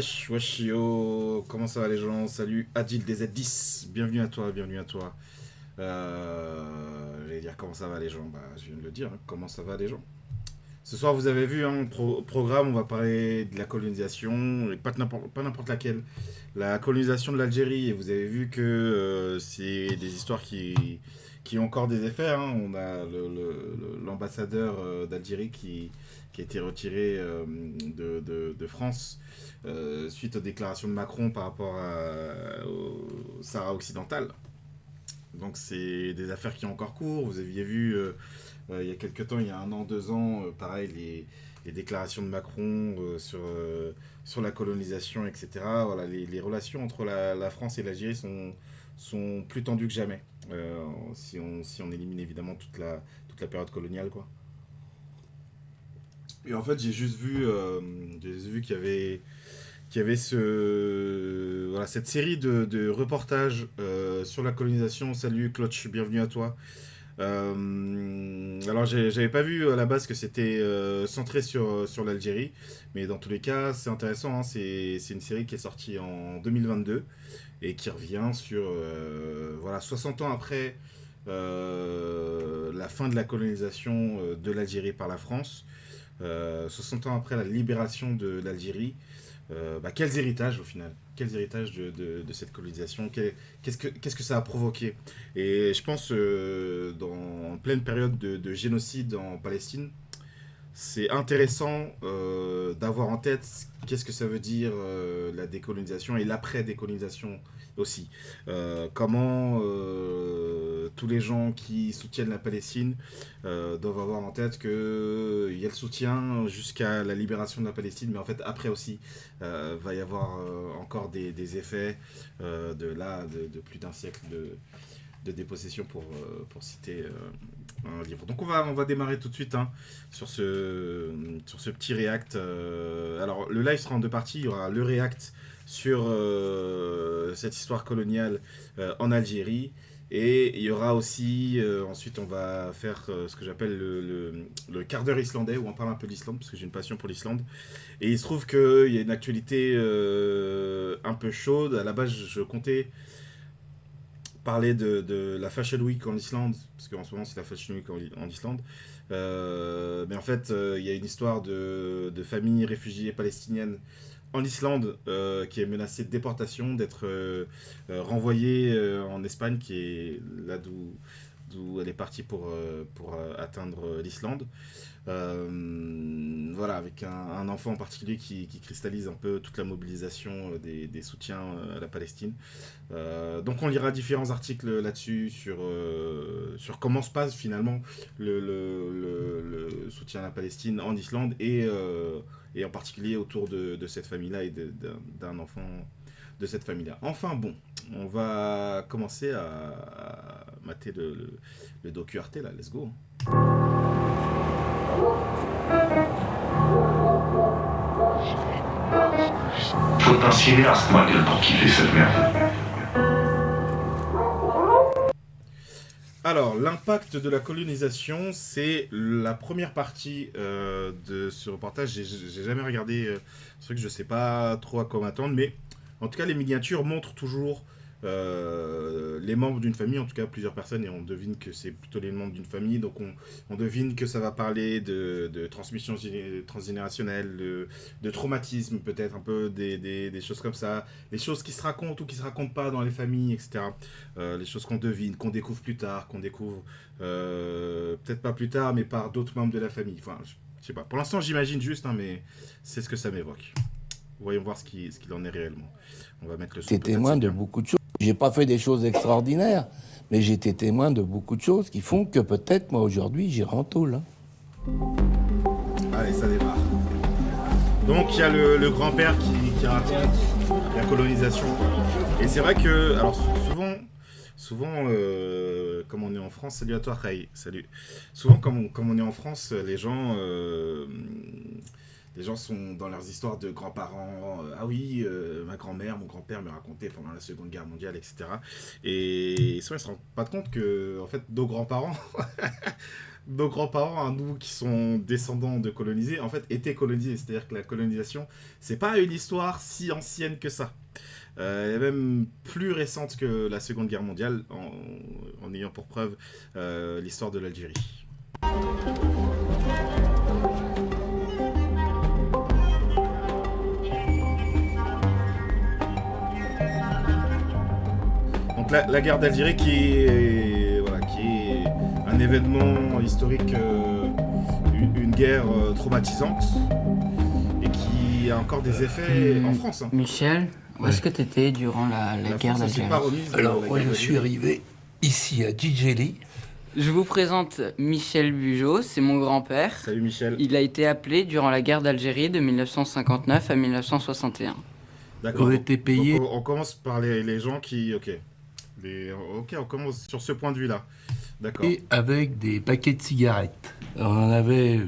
Wesh, yo, comment ça va les gens? Salut Adil des Z10, bienvenue à toi, bienvenue à toi. J'allais dire comment ça va les gens, bah je viens de le dire, hein, comment ça va les gens. Ce soir vous avez vu un programme, on va parler de la colonisation, et pas n'importe laquelle, la colonisation de l'Algérie, et vous avez vu que c'est des histoires qui ont encore des effets, hein. On a l'ambassadeur d'Algérie qui a été retiré de France suite aux déclarations de Macron par rapport au Sahara occidental. Donc c'est des affaires qui ont encore cours. Vous aviez vu il y a quelques temps, il y a un an, 2 ans, pareil, les déclarations de Macron sur la colonisation, etc. Voilà, les relations entre la France et l'Algérie sont plus tendues que jamais. Si on élimine évidemment toute la période coloniale, quoi. Et en fait, j'ai juste vu qu'il y avait voilà, cette série de reportages sur la colonisation. Salut Klotch, bienvenue à toi. Alors j'avais pas vu à la base que c'était centré sur l'Algérie, mais dans tous les cas c'est intéressant, hein. C'est une série qui est sortie en 2022 et qui revient sur voilà, 60 ans après la fin de la colonisation de l'Algérie par la France, 60 ans après la libération de l'Algérie. Quels héritages au final? Quels héritages de cette colonisation? Qu'est-ce que ça a provoqué? Et je pense, en pleine période de génocide en Palestine, c'est intéressant d'avoir en tête qu'est-ce que ça veut dire la décolonisation et l'après-décolonisation aussi. Comment tous les gens qui soutiennent la Palestine doivent avoir en tête qu'il y a le soutien jusqu'à la libération de la Palestine, mais en fait après aussi va y avoir encore des effets de plus d'un siècle de dépossession pour citer un livre. Donc on va démarrer tout de suite, hein, sur ce petit react. Alors le live sera en deux parties. Il y aura le react sur cette histoire coloniale en Algérie. Et il y aura aussi, ensuite on va faire ce que j'appelle le quart d'heure islandais, où on parle un peu d'Islande, parce que j'ai une passion pour l'Islande. Et il se trouve qu'il y a une actualité un peu chaude. À la base, je comptais parler de la Fashion Week en Islande, parce qu'en ce moment c'est la Fashion Week en Islande. Mais en fait, il y a une histoire de famille réfugiée palestinienne en Islande qui est menacée de déportation, d'être renvoyée en Espagne, qui est là d'où elle est partie pour atteindre l'Islande. Voilà, avec un enfant en particulier qui cristallise un peu toute la mobilisation des soutiens à la Palestine. Donc on lira différents articles là-dessus sur comment se passe finalement le soutien à la Palestine en Islande et en particulier autour de cette famille-là et d'un enfant de cette famille-là. Enfin bon, on va commencer à mater le docu Arte là, let's go. Faut un cinéaste, ma gueule, pour kiffer cette merde. Alors, l'impact de la colonisation, c'est la première partie de ce reportage. J'ai jamais regardé ce truc, je sais pas trop à quoi m'attendre, mais en tout cas, les miniatures montrent toujours les membres d'une famille, en tout cas plusieurs personnes, et on devine que c'est plutôt les membres d'une famille. Donc, on devine que ça va parler de transmission transgénérationnelle, de traumatisme, peut-être un peu des choses comme ça, les choses qui se racontent ou qui se racontent pas dans les familles, etc. Les choses qu'on devine, qu'on découvre plus tard, qu'on découvre peut-être pas plus tard, mais par d'autres membres de la famille. Enfin, je sais pas. Pour l'instant, j'imagine juste, hein, mais c'est ce que ça m'évoque. Voyons voir ce qu'il en est réellement. On va mettre le son, J'étais peut-être témoin c'est de bien. beaucoup de choses. J'ai pas fait des choses extraordinaires, mais j'ai été témoin de beaucoup de choses qui font que peut-être moi aujourd'hui j'irai en tôle. Allez, ça démarre. Donc il y a le grand-père qui raconte la colonisation, quoi. Et c'est vrai que, alors souvent, comme on est en France, salut à toi, Ray, salut. Souvent, comme on est en France, les gens Les gens sont dans leurs histoires de grands-parents. Ah oui, ma grand-mère, mon grand-père me racontait pendant la Seconde Guerre mondiale, etc. Et souvent, ils se rendent pas compte que, en fait, nos grands-parents, nos grands-parents, à nous qui sont descendants de colonisés, en fait, étaient colonisés. C'est-à-dire que la colonisation, c'est pas une histoire si ancienne que ça. Elle est même plus récente que la Seconde Guerre mondiale, en ayant pour preuve l'histoire de l'Algérie. Donc la guerre d'Algérie qui est un événement historique, une guerre traumatisante et qui a encore des effets en France. Michel, où est-ce que tu étais durant la guerre France s'est d'Algérie? pas remise de Alors, la moi, guerre je suis d'Algérie. arrivé ici à Djidjeli. Je vous présente Michel Bugeaud, c'est mon grand-père. Salut Michel. Il a été appelé durant la guerre d'Algérie de 1959 à 1961. D'accord. On était payés. Donc, on commence par les gens qui... Ok, on commence sur ce point de vue-là. D'accord. Et avec des paquets de cigarettes. On en avait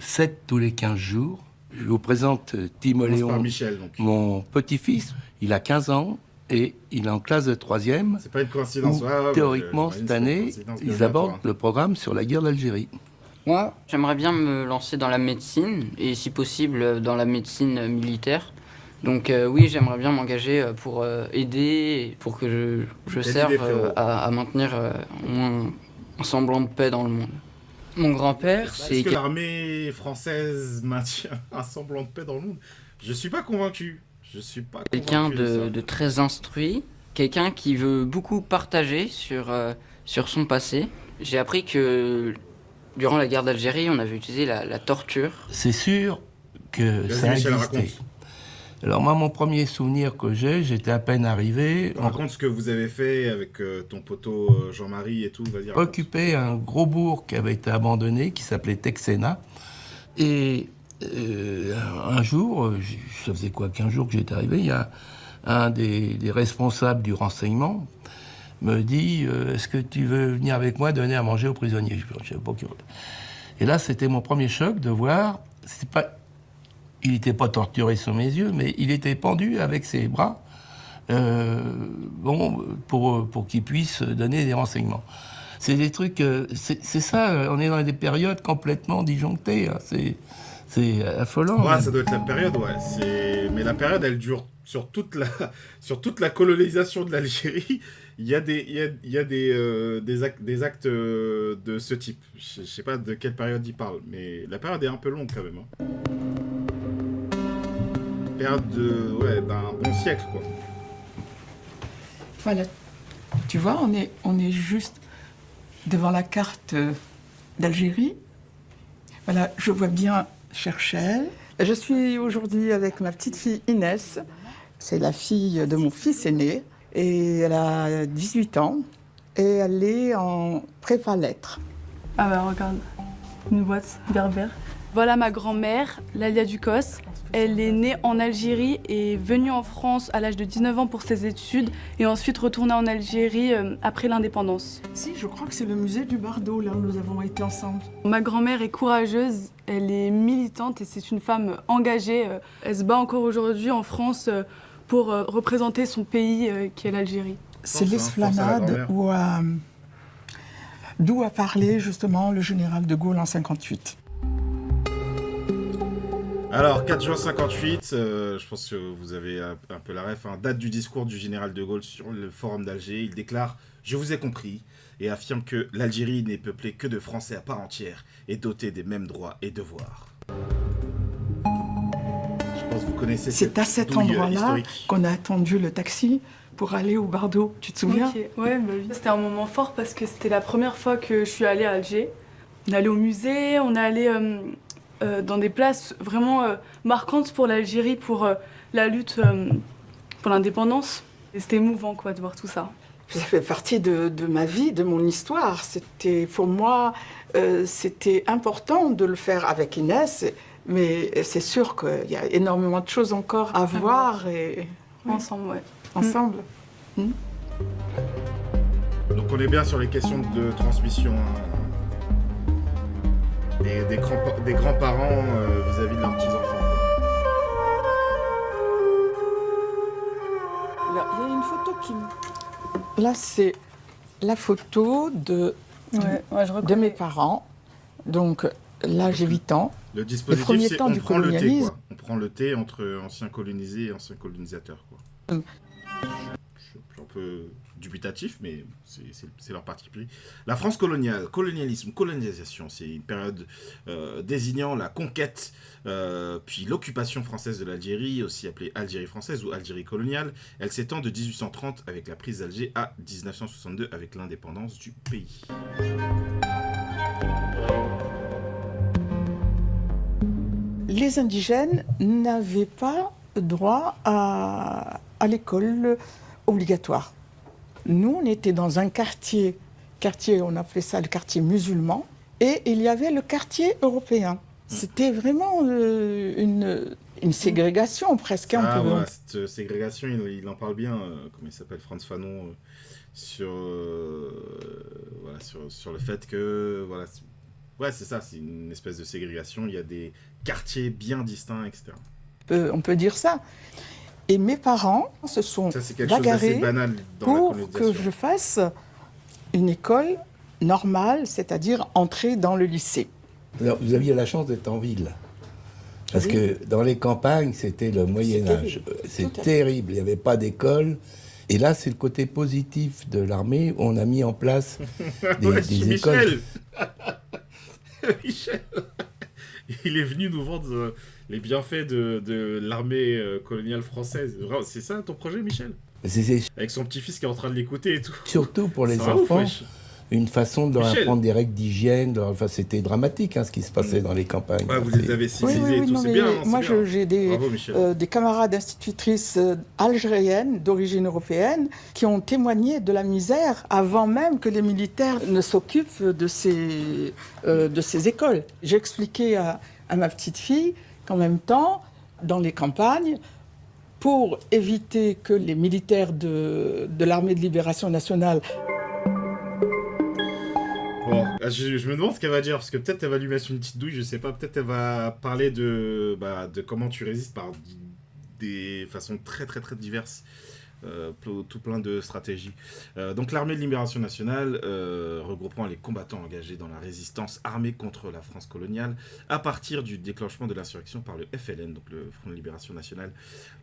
7 tous les 15 jours. Je vous présente On Timoléon, commence par Michel, donc. mon petit-fils. Il a 15 ans et il est en classe de 3e. C'est pas une coïncidence. Où, Ouais, théoriquement, j'imagine cette que c'est une année, coïncidence, ils bientôt, abordent hein. le programme sur la guerre d'Algérie. Moi, j'aimerais bien me lancer dans la médecine, et si possible dans la médecine militaire. Donc oui, j'aimerais bien m'engager pour aider, pour que je Aider serve les frérots. à maintenir au moins un semblant de paix dans le monde. Mon grand-père, c'est... Est-ce que l'armée française maintient un semblant de paix dans le monde? Je suis pas convaincu. Je suis pas quelqu'un convaincu ça. de très instruit, quelqu'un qui veut beaucoup partager sur son passé. J'ai appris que durant la guerre d'Algérie, on avait utilisé la torture. C'est sûr que Vas-y, ça a Michel, existé. raconte. Alors moi, mon premier souvenir que j'étais à peine arrivé, on Raconte ce que vous avez fait avec ton poteau Jean-Marie et tout. Vas-y, raconte. occupait un gros bourg qui avait été abandonné, qui s'appelait Texena. Et un jour, ça faisait quoi, 15 jours que j'étais arrivé, il y a un des responsables du renseignement me dit est-ce que tu veux venir avec moi donner à manger aux prisonniers? Je savais pas qui. Et là, c'était mon premier choc de voir, il n'était pas torturé sous mes yeux, mais il était pendu avec ses bras pour qu'il puisse donner des renseignements. C'est des trucs... c'est ça, on est dans des périodes complètement disjonctées. Hein, c'est affolant. Ouais, même. ça doit être la période, ouais. Mais la période, elle dure sur toute la colonisation de l'Algérie. Il y a des actes de ce type. Je sais pas de quelle période il parle, mais la période est un peu longue quand même. Hein. Période d'un bon siècle, quoi. Voilà. Tu vois, on est juste devant la carte d'Algérie. Voilà, je vois bien Cherchel. Je suis aujourd'hui avec ma petite fille Inès. C'est la fille de mon fils aîné. Et elle a 18 ans. Et elle est en prépa lettres. Ah bah regarde, une boîte berbère. Voilà ma grand-mère, Lalia Ducos. Elle est née en Algérie et est venue en France à l'âge de 19 ans pour ses études et ensuite retournée en Algérie après l'indépendance. Si, je crois que c'est le musée du Bardo, là où nous avons été ensemble. Ma grand-mère est courageuse, elle est militante et c'est une femme engagée. Elle se bat encore aujourd'hui en France pour représenter son pays qui est l'Algérie. C'est Force, hein, force à la l'esplanade d'où a parlé justement le général de Gaulle en 58. Alors, 4 juin 58, je pense que vous avez un peu la ref, hein, date du discours du général de Gaulle sur le forum d'Alger. Il déclare « Je vous ai compris » et affirme que l'Algérie n'est peuplée que de Français à part entière et dotée des mêmes droits et devoirs. Je pense que vous connaissez C'est à cet douille endroit-là historique. qu'on a attendu le taxi pour aller au Bardo. Tu te souviens? Ok, ouais, bah oui. C'était un moment fort parce que c'était la première fois que je suis allée à Alger. On est allé au musée, on est allé dans des places vraiment marquantes pour l'Algérie, pour la lutte pour l'indépendance. Et c'était émouvant quoi, de voir tout ça. Ça fait partie de ma vie, de mon histoire. C'était, pour moi, c'était important de le faire avec Inès, mais c'est sûr qu'il y a énormément de choses encore à voir et Ensemble, ouais. ensemble. Donc on est bien sur les questions de transmission hein, des grands-parents vis-à-vis de leurs petits-enfants. Alors, il y a une photo qui... Là, c'est la photo de je de reconnais. mes parents. Donc là, j'ai 8 ans. Le dispositif, premiers c'est temps on du prend le thé, colonialisme. quoi. On prend le thé entre anciens colonisés et anciens colonisateurs, quoi. Je suis un peu dubitatif, mais c'est leur parti pris. La France coloniale, colonialisme, colonisation, c'est une période désignant la conquête, puis l'occupation française de l'Algérie, aussi appelée Algérie française ou Algérie coloniale. Elle s'étend de 1830 avec la prise d'Alger à 1962 avec l'indépendance du pays. Les indigènes n'avaient pas droit à l'école obligatoire. Nous, on était dans un quartier, on appelait ça le quartier musulman, et il y avait le quartier européen. C'était vraiment une ségrégation presque. Ah, un peu. voilà, cette ségrégation, il en parle bien, comment il s'appelle, Frantz Fanon, voilà, sur le fait que, voilà, ouais, c'est ça, c'est une espèce de ségrégation, il y a des quartiers bien distincts, etc. On peut dire ça. Et mes parents se sont Ça, c'est quelque chose d'assez bagarrés banal dans la pour colonisation. que je fasse une école normale, c'est-à-dire entrer dans le lycée. Alors, vous aviez la chance d'être en ville. Parce que dans les campagnes, c'était le Moyen-Âge. C'est Tout à fait. terrible, il n'y avait pas d'école. Et là, c'est le côté positif de l'armée où on a mis en place Ouais, des écoles. Michel il est venu nous vendre les bienfaits de l'armée coloniale française. C'est ça ton projet, Michel? C'est Avec son petit-fils qui est en train de l'écouter et tout. surtout pour les Ça va ouf, enfants, wesh. une façon de leur Michel. apprendre des règles d'hygiène. Enfin, c'était dramatique ce qui se passait dans les campagnes. Ouais, vous les avez civilisés et tout, non, c'est mais bien. Hein, moi, c'est bien. j'ai des, Bravo, Michel. des camarades institutrices algériennes d'origine européenne qui ont témoigné de la misère avant même que les militaires ne s'occupent de ces écoles. J'ai expliqué à ma petite fille qu'en même temps, dans les campagnes, pour éviter que les militaires de l'armée de libération nationale... Bon, je me demande ce qu'elle va dire, parce que peut-être elle va lui mettre une petite douille, je sais pas, peut-être elle va parler de comment tu résistes par des façons très très très diverses, tout plein de stratégies. Donc l'armée de libération nationale, regroupant les combattants engagés dans la résistance armée contre la France coloniale, à partir du déclenchement de l'insurrection par le FLN, donc le Front de Libération Nationale,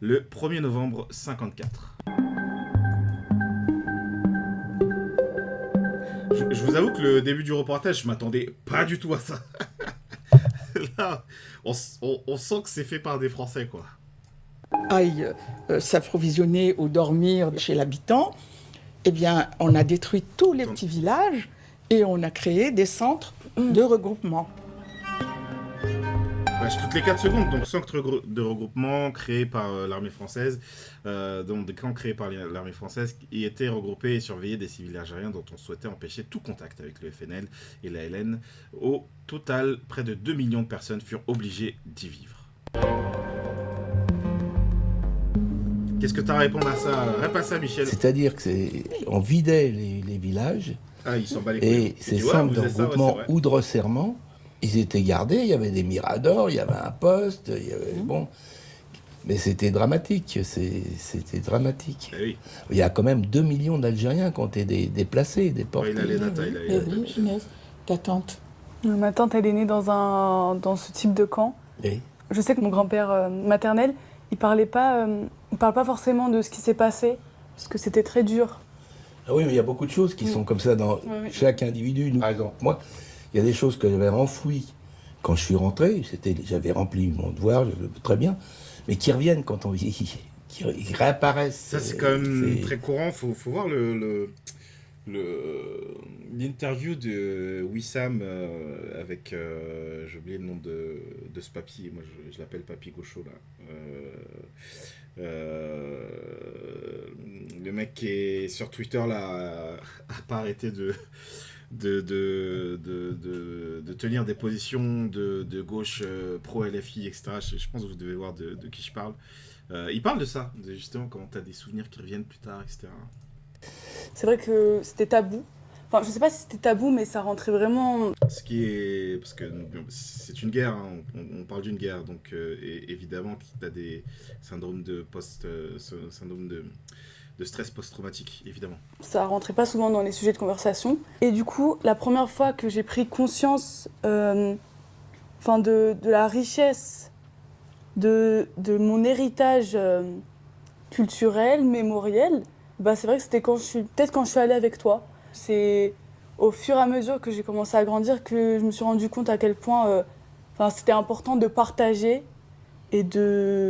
le 1er novembre 1954. Je vous avoue que le début du reportage, je m'attendais pas du tout à ça. Là, on sent que c'est fait par des Français, quoi. aillent s'approvisionner ou dormir chez l'habitant, eh bien, on a détruit tous les petits villages et on a créé des centres de regroupement. Toutes les 4 secondes, donc centre de regroupement créé par l'armée française, donc des camps créés par l'armée française qui étaient regroupés et surveillés des civils algériens dont on souhaitait empêcher tout contact avec le FNL et la LN. Au total, près de 2 millions de personnes furent obligées d'y vivre. Qu'est-ce que tu as à répondre à ça? Réponds à ça, Michel. C'est-à-dire qu'on vidait les villages Ah, ils s'en bat les couilles. et ces Tu vois, centres vous de êtes ça, ouais, regroupement c'est vrai. ou de resserrement, ils étaient gardés, il y avait des miradors, il y avait un poste, il y avait, bon... Mais c'était dramatique, c'était dramatique. Eh oui. Il y a quand même 2 millions d'Algériens qui ont été déplacés, Ouais, déportés. il a les datas, il a les datas. Oui, Inès, ta tante. Ma tante, elle est née dans ce type de camp. Et Je sais que mon grand-père maternel, il parle pas forcément de ce qui s'est passé, parce que c'était très dur. ah oui, mais il y a beaucoup de choses qui sont comme ça dans oui. chaque individu. Par exemple, moi, il y a des choses que j'avais enfouies quand je suis rentré, j'avais rempli mon devoir, très bien, mais qui reviennent quand on vieillit, qui réapparaissent. Ça, c'est quand même très courant. Faut voir l'interview de Wissam avec, j'ai oublié le nom de ce papy, moi je l'appelle papy Gaucho là. Le mec qui est sur Twitter là a pas arrêté de tenir des positions de gauche pro-LFI, etc. Je pense que vous devez voir de qui je parle. Il parle de ça, justement, comment tu as des souvenirs qui reviennent plus tard, etc. C'est vrai que c'était tabou. Enfin, je sais pas si c'était tabou, mais ça rentrait vraiment Ce qui est... Parce que c'est une guerre, hein, on parle d'une guerre, donc évidemment que tu as des syndromes syndrome de stress post-traumatique, évidemment. Ça rentrait pas souvent dans les sujets de conversation. Et du coup, la première fois que j'ai pris conscience de la richesse de mon héritage culturel, mémoriel, bah, c'est vrai que c'était peut-être quand je suis allée avec toi. C'est au fur et à mesure que j'ai commencé à grandir que je me suis rendu compte à quel point c'était important de partager et de